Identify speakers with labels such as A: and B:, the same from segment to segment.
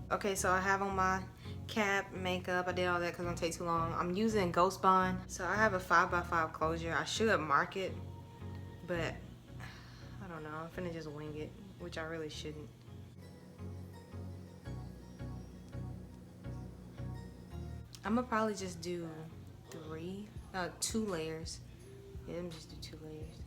A: Okay, so I have on my cap, makeup. I did all that because it's gonna take too long. I'm using Ghost Bond. So I have a 5x5 closure. I should mark it, but I don't know. I'm finna just wing it, which I really shouldn't. I'm gonna probably just do 2 layers. Yeah, let me just do 2 layers.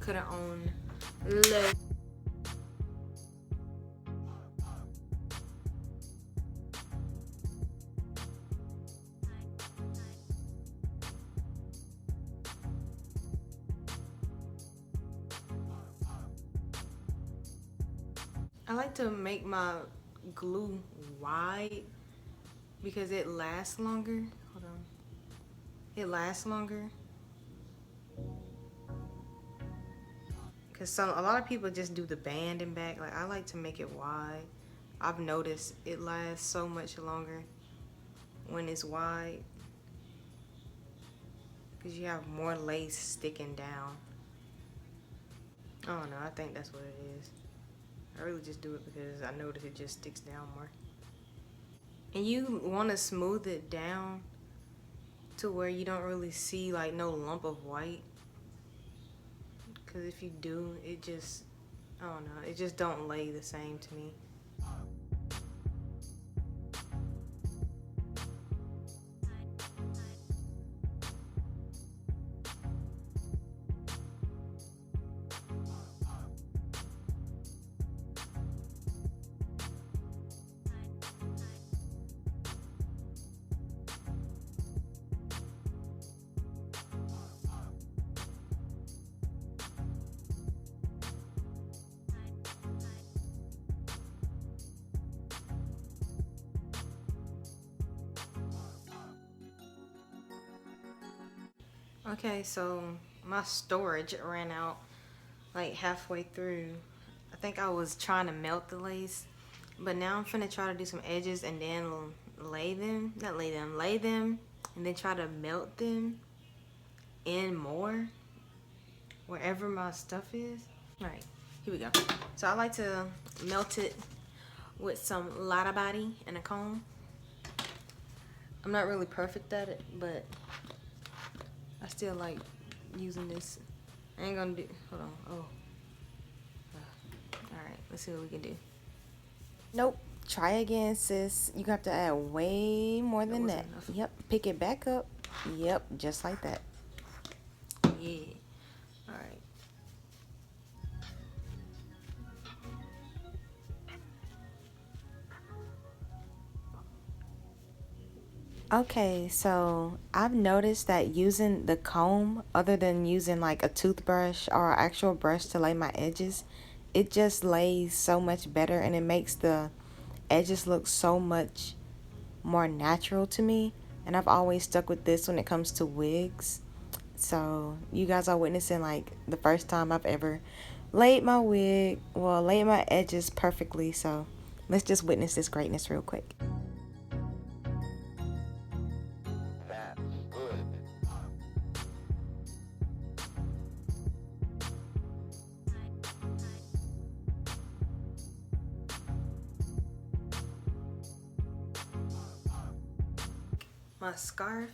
A: Could have owned low. I like to make my glue wide because it lasts longer. Hold on. It lasts longer. Because a lot of people just do the band and back. Like, I like to make it wide. I've noticed it lasts so much longer when it's wide. Because you have more lace sticking down. I don't know. I think that's what it is. I really just do it because I notice it just sticks down more. And you want to smooth it down to where you don't really see like no lump of white. Because if you do, it just, I don't know, it just don't lay the same to me. Okay, so my storage ran out like halfway through. I think I was trying to melt the lace, but now I'm finna try to do some edges and then lay them, and then try to melt them in more wherever my stuff is. All right, here we go. So I like to melt it with some Lotta Body and a comb. I'm not really perfect at it, but I still like using this. I ain't gonna do, hold on, oh. Alright, let's see what we can do. Nope, try again, sis. You have to add way more than that. Enough. Yep, pick it back up. Yep, just like that. Yeah, alright. Okay, so I've noticed that using the comb, other than using like a toothbrush or an actual brush to lay my edges, it just lays so much better and it makes the edges look so much more natural to me. And I've always stuck with this when it comes to wigs. So you guys are witnessing like the first time I've ever laid my wig, well, laid my edges perfectly. So let's just witness this greatness real quick. My scarf,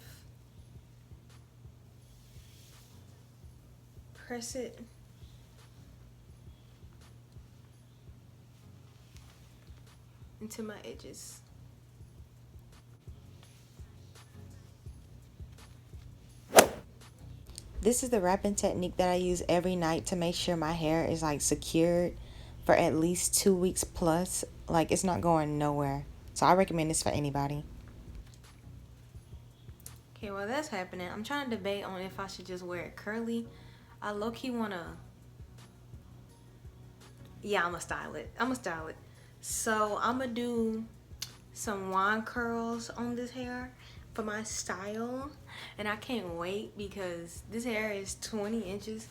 A: press it into my edges. This is the wrapping technique that I use every night to make sure my hair is like secured for at least 2 weeks plus. Like, it's not going nowhere. So I recommend this for anybody. Okay, while that's happening, I'm trying to debate on if I should just wear it curly. I low-key wanna, yeah, I'ma style it. So I'm gonna do some wand curls on this hair for my style, and I can't wait because this hair is 20 inches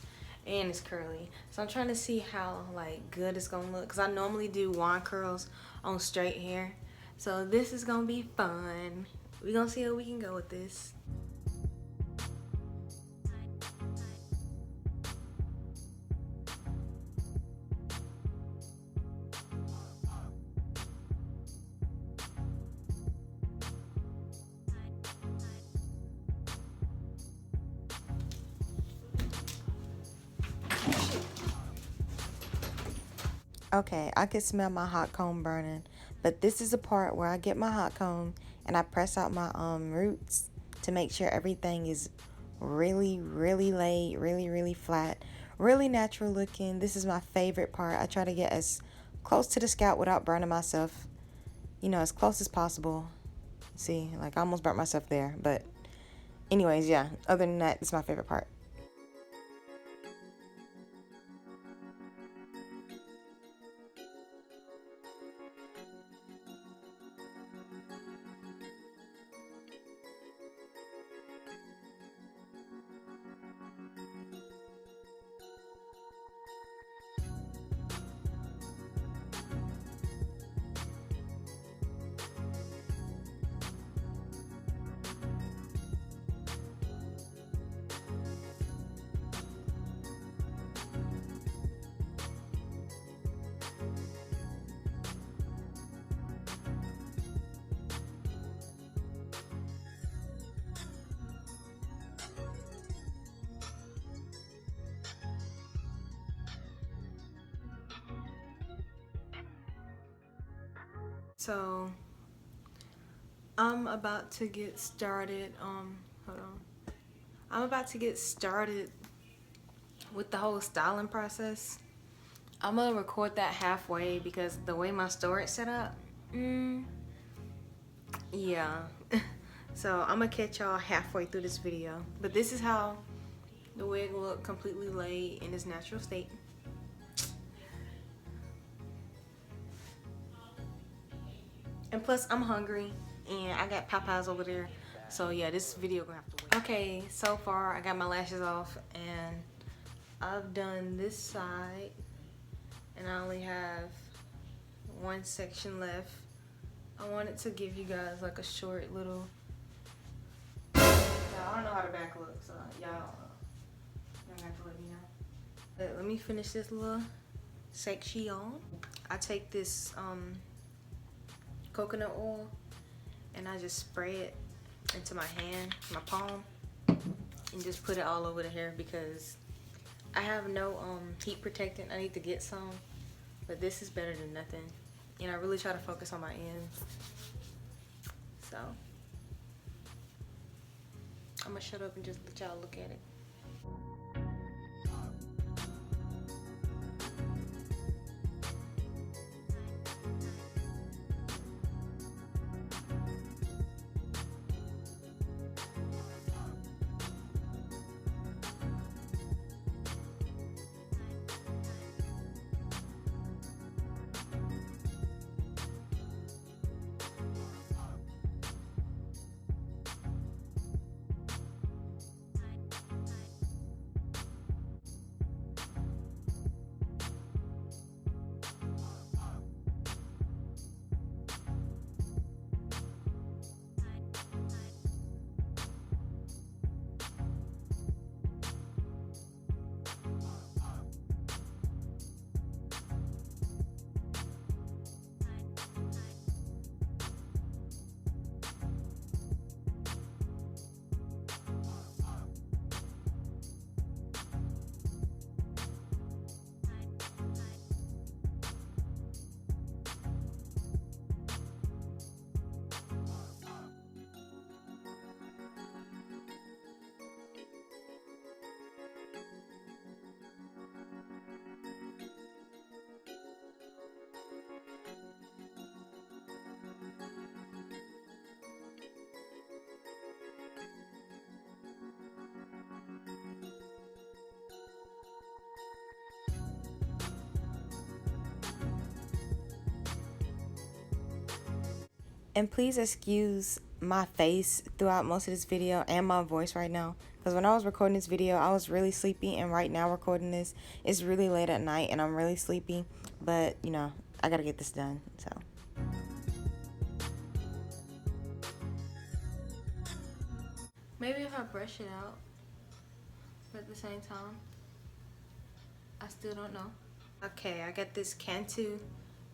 A: and it's curly, so I'm trying to see how like good it's gonna look, because I normally do wand curls on straight hair, so this is gonna be fun. We're gonna see how we can go with this. Okay, I can smell my hot comb burning, but this is the part where I get my hot comb and I press out my roots to make sure everything is really laid, really flat, really natural looking. This is my favorite part. I try to get as close to the scalp without burning myself, you know, as close as possible. See, like I almost burnt myself there, but anyways, yeah, other than that, it's my favorite part. So I'm about to get started. Hold on. I'm about to get started with the whole styling process. I'm gonna record that halfway because the way my storage set up, yeah. So I'm gonna catch y'all halfway through this video. But this is how the wig look completely laid in its natural state. And plus, I'm hungry, and I got Popeyes over there. So yeah, this video gonna have to wait. Okay, so far I got my lashes off, and I've done this side, and I only have one section left. I wanted to give you guys like a short little. I don't know how the back looks, so y'all have to let me know. Let me finish this little section. I take this coconut oil and I just spray it into my hand, my palm, and just put it all over the hair because I have no heat protectant. I need to get some, but this is better than nothing. And I really try to focus on my ends. So I'm gonna shut up and just let y'all look at it. And please excuse my face throughout most of this video and my voice right now. Because when I was recording this video, I was really sleepy. And right now recording this, it's really late at night and I'm really sleepy. But, you know, I gotta get this done, so. Maybe if I brush it out, but at the same time, I still don't know. Okay, I got this Cantu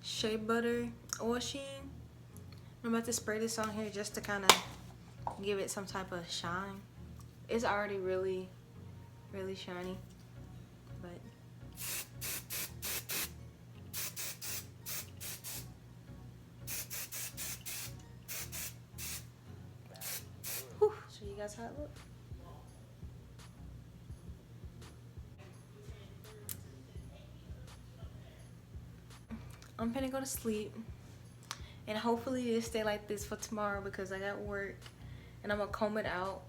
A: Shea Butter Oil Sheen. I'm about to spray this on here just to kind of give it some type of shine. It's already really, really shiny, but whew, show you guys how it looks. I'm gonna go to sleep, and hopefully it'll stay like this for tomorrow because I got work, and I'm gonna comb it out.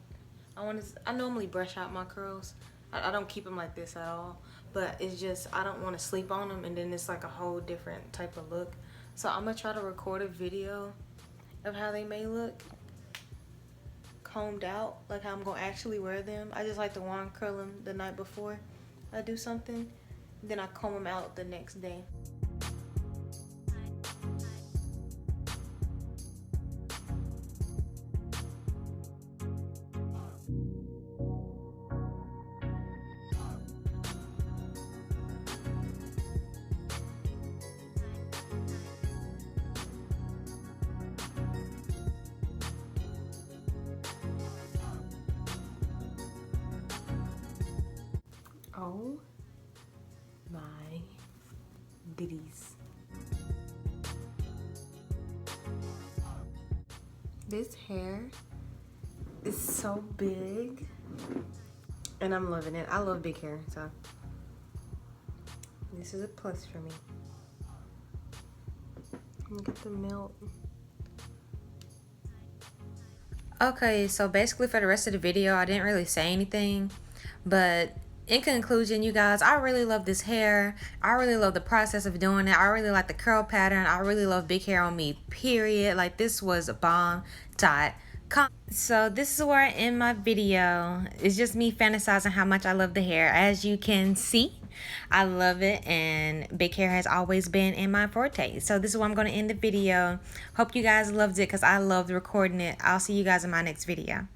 A: I normally brush out my curls. I don't keep them like this at all, but it's just I don't want to sleep on them, and then it's like a whole different type of look. So I'm gonna try to record a video of how they may look combed out, like how I'm gonna actually wear them. I just like to wand curl them the night before I do something, then I comb them out the next day. Oh my goodies. This hair is so big and I'm loving it. I love big hair, so this is a plus for me. Let me get the milk. Okay, so basically for the rest of the video, I didn't really say anything, but in conclusion, you guys, I really love this hair. I really love the process of doing it. I really like the curl pattern. I really love big hair on me, period. Like, this was a bomb.com. So this is where I end my video. It's just me fantasizing how much I love the hair. As you can see, I love it, and big hair has always been in my forte. So this is where I'm going to end the video. Hope you guys loved it because I loved recording it. I'll see you guys in my next video.